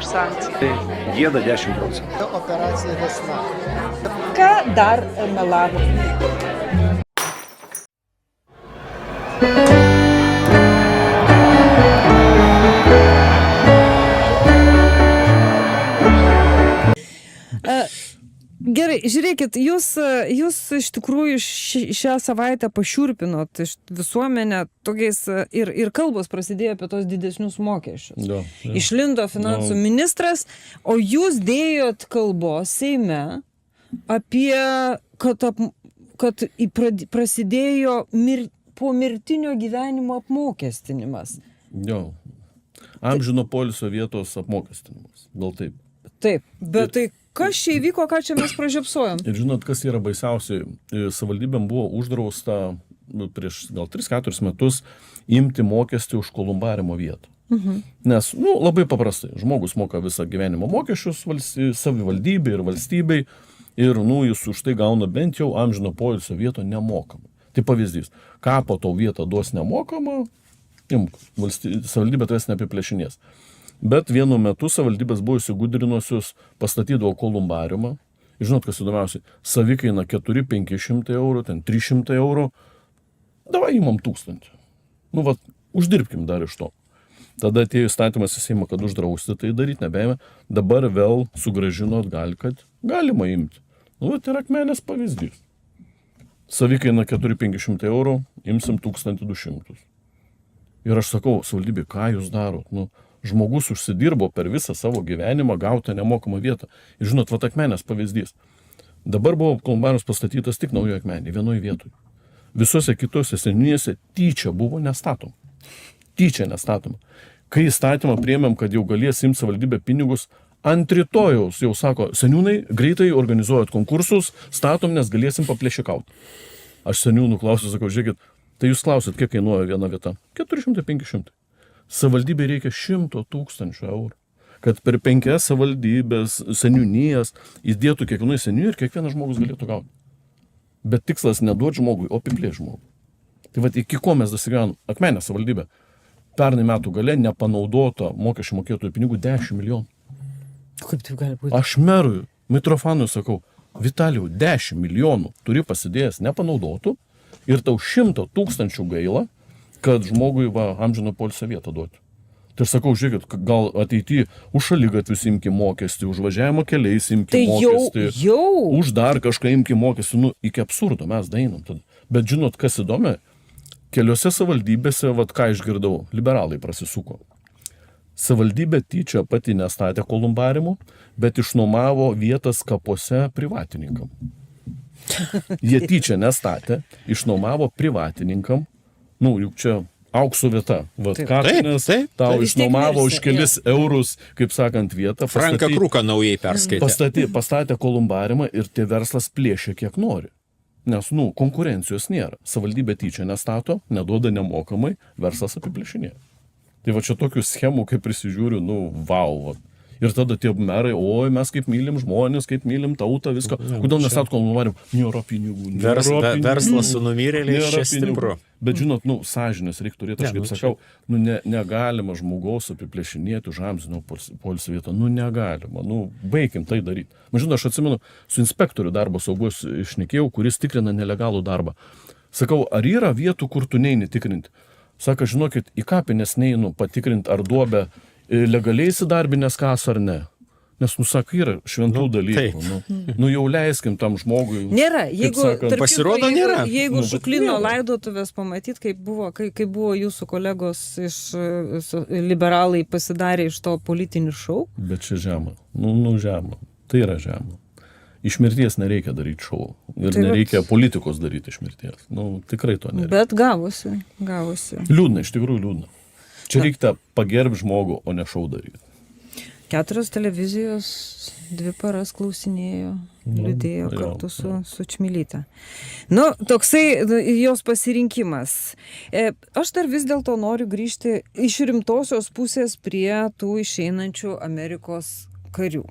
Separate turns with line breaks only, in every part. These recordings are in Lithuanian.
už sankcijas.
Tai gėda 10%.
Operacija Vesna.
Ką dar melavo?
Gerai, žiūrėkit, jūs iš tikrųjų šią savaitę pašiurpinot iš visuomenę tokiais ir kalbos prasidėjo apie tos didesnius mokesčius.
Ja.
Išlindo finansų ministras, o jūs dėjot kalbos Seime apie, kad prasidėjo pomirtinio gyvenimo apmokestinimas.
Jo. Amžino poilsio vietos apmokestinimas. Gal taip.
Taip, bet tai kas čia įvyko, ką čia mes pražiopsojom?
Ir žinot, kas yra baisiausiai, savivaldybėm buvo uždrausta prieš gal 3-4 metus imti mokestį už kolumbarimo vietą. Nes, labai paprastai, žmogus moka visą gyvenimo mokesčius savivaldybei ir valstybei ir, jis už tai gauna bent jau amžino poilsio vietą nemokamą. Tai pavyzdys, kapo tau vietą duos nemokamą, savivaldybė tavęs neapiplėšinės. Bet vienu metu savivaldybės buvo įsigudrinusius, pastatydavo kolumbariumą. Ir žinot, kas įdomiausiai, savikaina 400-500 eurų, ten 300 eurų. Davai įmam 1000. Uždirbkim dar iš to. Tada atėjo įstatymas į Seimą, kad uždrausti tai daryti nebeėmė. Dabar vėl sugrąžino atgal, kad galima imti. Tai yra Akmenės pavyzdys. Savikaina 400-500 eurų, imsim 1200. Ir aš sakau, savivaldybė, ką jūs darot? Žmogus užsidirbo per visą savo gyvenimą gautą nemokamą vietą. Ir žinot, Akmenės pavyzdys. Dabar buvo kolumbarius pastatytas tik Naujoje Akmenėje, vienoje vietoje. Visose kitose seniūnijose tyčia buvo nestatoma. Tyčia nestatoma. Kai įstatymą priėmėm, kad jau galės imti savivaldybė pinigus, ant rytojaus jau sako, seniūnai, greitai organizuojat konkursus, statom, nes galėsim paplėšikauti. Aš seniūnų klausiu, sakau, žiūrėkit, tai jūs klausit, kiek kainuoja viena vieta? 400-500. Savivaldybei reikia 100 000 eurų, kad per 5 savivaldybės, seniūnijas įdėtų kiekvienai seniūnijai ir kiekvienas žmogus galėtų gauti. Bet tikslas neduoti žmogui, o apiplėšti žmogui. Tai iki ko mes dasigyvenom? Akmenės savivaldybė. Pernai metų gale nepanaudota mokesčių mokėtojų pinigų 10 milijonų.
Kaip tai gali būti?
Aš merui, Mitrofanui sakau, Vitalijau, 10 milijonų turi pasidėjęs nepanaudotų ir tau 100 000 gaila, kad žmogui amžino poilsio vietą duoti. Tai aš sakau, žiūrėkit, gal ateityje už šaligatvius imki mokestį, už važiavimo keliais imki mokestį, už dar kažką imki mokestį, iki absurdo mes dainam tada. Bet žinot, kas įdomi, keliose savivaldybėse, ką išgirdau, liberalai prasisuko. Savivaldybė tyčia pati nestatė kolumbarimų, bet išnuomavo vietas kapuose privatininkam. Jie tyčia nestatė, išnuomavo privatininkam. Juk čia aukso vieta. Kapinės tau išnuomavo už kelis eurus, kaip sakant, vietą.
Franką Kruką naujai perskaitė.
Pastatė kolumbarimą ir tie verslas plėšia kiek nori. Nes, konkurencijos nėra. Savivaldybė tyčia nestato, neduoda nemokamai, verslas apiplėšinėja. Tai čia tokių schemų, kaip prisižiūriu, vau. Ir tada tie merai, oi, mes kaip mylim žmonės, kaip mylim tautą, viską. Kodėl nestato kolumbarimą? Nėra pinigų.
Verslas su numirėliais čia stipru.
Bet žinot, sąžinės reikia turėti, aš kaip sakau, negalima žmogaus apiplėšinėti už amžino poilsio vietą. Negalima. Baigim tai daryti. Žinot, aš atsimenu, su inspektoriu darbo saugos šnekėjau, kuris tikrina nelegalų darbą. Sakau, ar yra vietų, kur tu neini tikrinti? Sako, žinokit, į kapines neinu patikrinti, ar duobę legaliai įsidarbinės kasą ar ne. Nes, sakai, yra šventų dalykų. Jau leiskim tam žmogui.
Nėra.
Pasirodo, nėra.
Jeigu Žuklino laidotuvės pamatyt, kaip buvo jūsų kolegos iš liberalai pasidarė iš to politinį šou.
Bet čia žema. Žema. Tai yra žema. Iš mirties nereikia daryti šou. Ir nereikia politikos daryti iš mirties. Tikrai to nereikia.
Bet gavosi.
Liūdna, iš tikrųjų liūdna. Čia reikia pagerbti žmogų, o ne šau daryti.
4 televizijos 2 paras klausinėjo, liūdėjo kartu su Čmilyte. Toksai jos pasirinkimas. Aš dar vis dėlto noriu grįžti iš rimtosios pusės prie tų išeinančių Amerikos karių.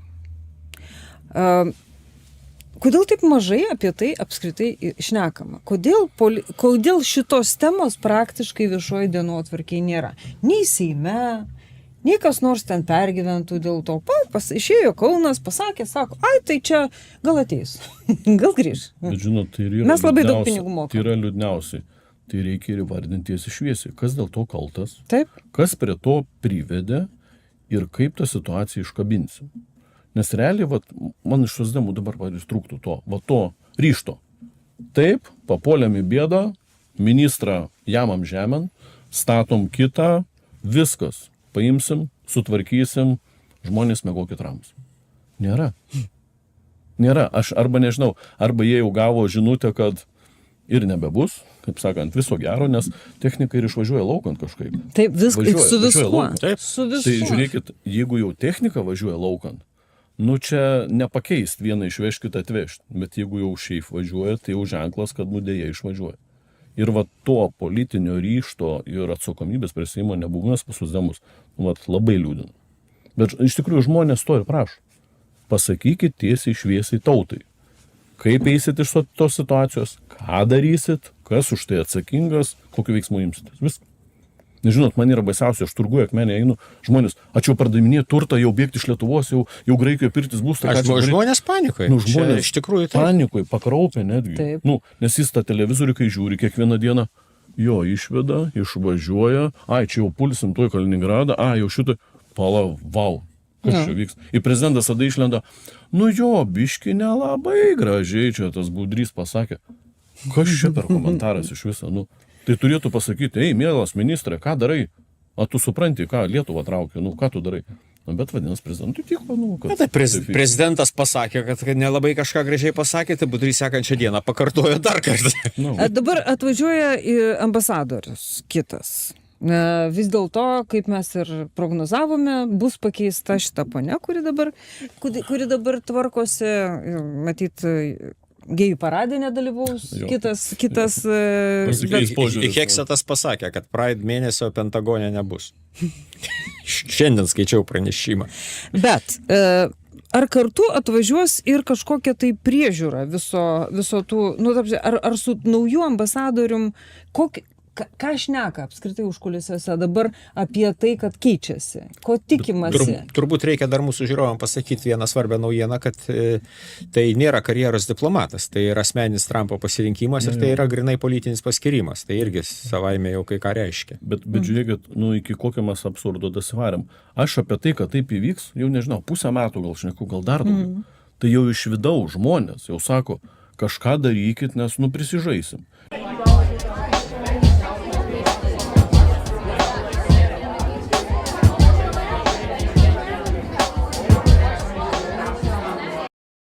Kodėl taip mažai apie tai apskritai šnekama? Kodėl šitos temos praktiškai viešoji dienotvarkėje nėra? Nei Seime, nei kas nors ten pergyventų dėl to. Išėjo Kaunas, pasakė, sako, ai, tai čia gal ateis, gal grįž.
Bet žinot, tai yra
Mes labai daug
liūdniausia-
pinigų mokam.
Tai yra liūdniausiai. Tai reikia ir įvardinti tiesiai šviesiai, kas dėl to kaltas,
Taip.
kas prie to privedė ir kaip tą situaciją iškabinsim. Nes realiai, vat, man iš sosdemų dabar trūktų to ryšto. Taip, papuolėm į bėdą, ministrą jamam žemėn, statom kitą, viskas, paimsim, sutvarkysim, žmonės mėgokit ramus. Nėra. Nėra. Aš arba nežinau, arba jie jau gavo žinutę, kad ir nebebus, kaip sakant, viso gero, nes technika ir išvažiuoja laukant kažkaip.
Taip, su viskuo.
laukant.
Taip.
Su
Tai
viskuo.
žiūrėkit, jeigu jau technika važiuoja laukant, nu čia nepakeist vieną išvežti, kitą atvežti. Bet jeigu jau šiaip važiuoja, tai jau ženklas, kad dėja išvažiuoja. Ir va to politinio ryšto ir atsakomybės prisiimo nebuvimas pas socdemus, labai liūdina. Bet iš tikrųjų žmonės to ir prašo. Pasakykit tiesiai šviesiai tautai. Kaip eisit iš tos situacijos, ką darysit, kas už tai atsakingas, kokiu veiksmu imsitės. Viskas. Nežinot, man yra baisiausia, aš turguoju akmenį einu, žmonės, aš jau pardavinėju turtą, jau bėgti iš Lietuvos, jau Graikijoje pirtis būstą.
Žmonės panikoje.
Nu, žmonės
iš tikrųjų taip.
panikoje, pakraupė netgi.
Taip.
Nu, nes jis tą televizorių, kai žiūri kiekvieną dieną, jo išveda, išvažiuoja, ai, čia jau pulsim tuoj Kaliningradą, ai, jau šitą, vau, kas čia vyks. Ir prezidentas tada išlenda, nu jo, biški nelabai gražiai čia tas Budrys pasakė. Kas čia per komentaras iš viso, nu. Tai turėtų pasakyti, ei, mielas ministrė, ką darai? O tu supranti, ką Lietuvą traukia, nu, ką tu darai? Na, bet vadinasi, prezidentui tiko, nu, kad...
Tai prezidentas pasakė, kad nelabai kažką gražiai pasakė, tai Budrys sekančią dieną pakartojo dar kartą.
Nu,
Dabar atvažiuoja ambasadorius kitas. Vis dėlto, kaip mes ir prognozavome, bus pakeista šita ponia, kuri dabar tvarkosi, matyt, gėjų paradė nedalyvaus,
Jo.
kitas
Pasikeis požiūris.
Heksetas pasakė, kad Pride mėnesio Pentagone nebus. Šiandien skaičiau pranešimą.
Bet ar kartu atvažiuos ir kažkokia tai priežiūra viso tų, nu, ar su nauju ambasadorium, ką šneka apskritai užkulisiuose dabar apie tai, kad keičiasi? Ko tikimasi?
Turbūt reikia dar mūsų žiūrovam pasakyti vieną svarbią naujieną, kad tai nėra karjeros diplomatas, tai yra asmeninis Trumpo pasirinkimas ir tai yra grinai politinis paskirimas. Tai irgi savaime jau kai ką reiškia.
Bet žiūrėkit, nu, iki kokio mes absurdo dasivarėm. Aš apie tai, kad taip įvyks, jau nežinau, pusę metų gal šneku, gal dar daugiau. Tai jau iš vidaus žmonės jau sako, kažką darykit, nes, nu, prisižaisim.